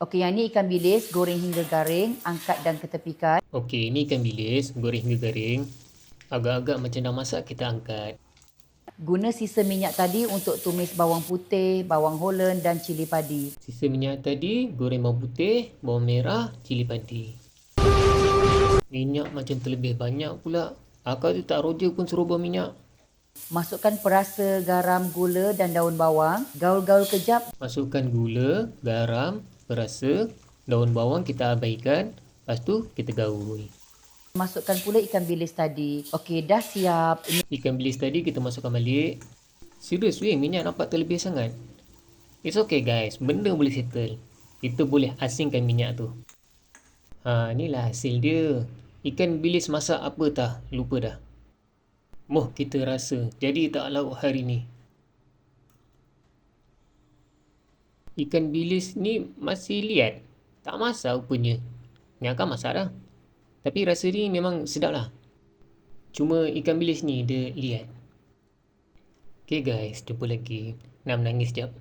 Okey, yang ni ikan bilis, goreng hingga garing, angkat dan ketepikan. Okey, ni ikan bilis, goreng hingga garing. Agak-agak macam dah masak, kita angkat. Guna sisa minyak tadi untuk tumis bawang putih, bawang holen dan cili padi. Sisa minyak tadi, goreng bawang putih, bawang merah, cili padi. Minyak macam terlebih banyak pula. Akak tu tak roja pun suruh buang minyak. Masukkan perasa, garam, gula dan daun bawang. Gaul-gaul kejap. Masukkan gula, garam, perasa, daun bawang kita abaikan. Lepas tu kita gaul. Masukkan pula ikan bilis tadi. Okey, dah siap. Ikan bilis tadi kita masukkan balik. Serius weh, minyak nampak terlebih sangat. It's okay guys, benda boleh settle. Kita boleh asingkan minyak tu. Inilah hasil dia. Ikan bilis masak apa tah? Lupa dah. Moh kita rasa. Jadi tak lauk hari ni. Ikan bilis ni masih liat. Tak masak rupanya. Ni akan masak dah. Tapi rasa ni memang sedap lah. Cuma ikan bilis ni dia liat. Okay guys, jumpa lagi. Nak menangis sekejap.